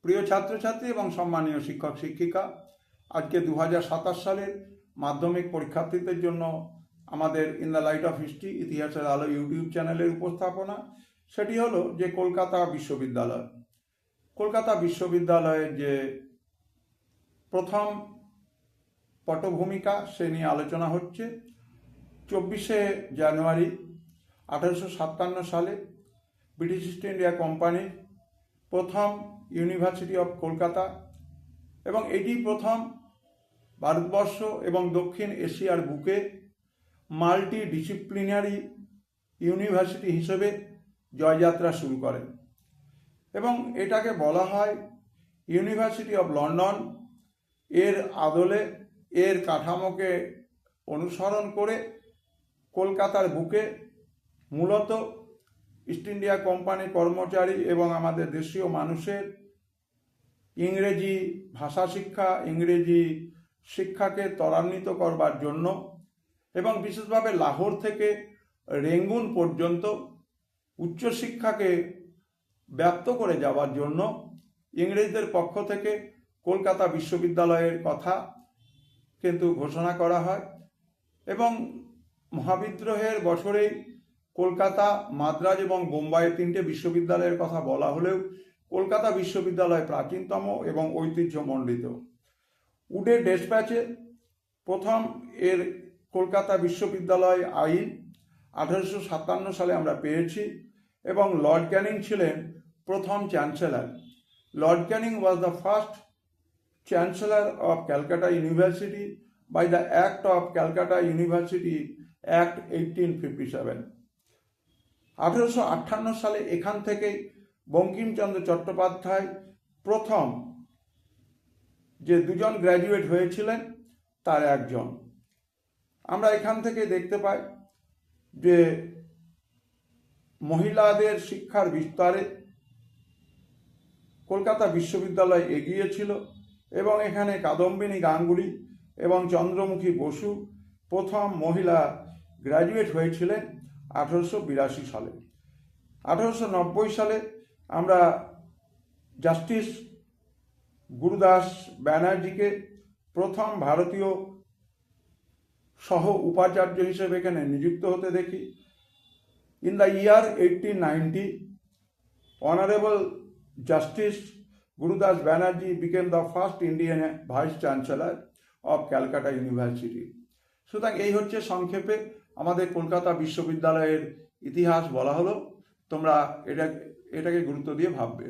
প্রিয় ছাত্রছাত্রী এবং সম্মানীয় শিক্ষক শিক্ষিকা, আজকে 2027 সালের মাধ্যমিক পরীক্ষার্থীদের জন্য আমাদের in the light off history ইতিহাসের আলো ইউটিউব চ্যানেলের উপস্থাপনা সেটি হলো যে কলকাতা বিশ্ববিদ্যালয়। কলকাতা বিশ্ববিদ্যালয়ের যে প্রথম পটভূমিকা সে নিয়ে আলোচনা হচ্ছে। 24শে জানুয়ারি 1857 সালে ব্রিটিশ ইস্ট ইন্ডিয়া কোম্পানির প্রথম ইউনিভার্সিটি অফ কলকাতা, এবং এটি প্রথম ভারতবর্ষ এবং দক্ষিণ এশিয়ার বুকে মাল্টি ডিসিপ্লিনারি ইউনিভার্সিটি হিসেবে জয়যাত্রা শুরু করেন। এবং এটাকে বলা হয় ইউনিভার্সিটি অফ লন্ডন। এর আদলে এর কাঠামোকে অনুসরণ করে কলকাতার বুকে মূলত ইস্ট ইন্ডিয়া কোম্পানি কর্মচারী এবং আমাদের দেশীয় মানুষের ইংরেজি ভাষা শিক্ষা, ইংরেজি শিক্ষাকে ত্বরান্বিত করবার জন্য এবং বিশেষভাবে লাহোর থেকে রেঙ্গুন পর্যন্ত উচ্চশিক্ষাকে ব্যাপ্ত করে যাওয়ার জন্য ইংরেজদের পক্ষ থেকে কলকাতা বিশ্ববিদ্যালয়ের কথা কিন্তু ঘোষণা করা হয়। এবং মহাবিদ্রোহের বছরেই কলকাতা, মাদ্রাজ এবং বোম্বাইয়ের 3টে বিশ্ববিদ্যালয়ের কথা বলা হলেও কলকাতা বিশ্ববিদ্যালয় প্রাচীনতম এবং ঐতিহ্যমণ্ডিত। উডের ডেসপ্যাচে প্রথম এর কলকাতা বিশ্ববিদ্যালয় আইন 1857 সালে আমরা পেয়েছি, এবং লর্ড ক্যানিং ছিলেন প্রথম chancellor. Lord Canning was the first chancellor of Calcutta university by the act of Calcutta university act 1857। 1858 সালে এখান থেকেই বঙ্কিমচন্দ্র চট্টোপাধ্যায় প্রথম যে দুজন গ্র্যাজুয়েট হয়েছিলেন তার একজন। আমরা এখান থেকে দেখতে পাই যে মহিলাদের শিক্ষার বিস্তারে কলকাতা বিশ্ববিদ্যালয় এগিয়েছিল, এবং এখানে কাদম্বিনী গাঙ্গুলি এবং চন্দ্রমুখী বসু প্রথম মহিলা গ্র্যাজুয়েট হয়েছিলেন 1882 সালে। 1890 সালে আমরা জাস্টিস গুরুদাস ব্যানার্জিকে প্রথম ভারতীয় সহ উপাচার্য হিসেবে এখানে নিযুক্ত হতে দেখি। In the year 1890, honourable justice Gurudas Banerjee became the first Indian vice chancellor of Calcutta university. সুতরাং এই হচ্ছে সংক্ষেপে আমাদের কলকাতা বিশ্ববিদ্যালয়ের ইতিহাস বলা হলো। তোমরা এটাকে গুরুত্ব দিয়ে ভাববে।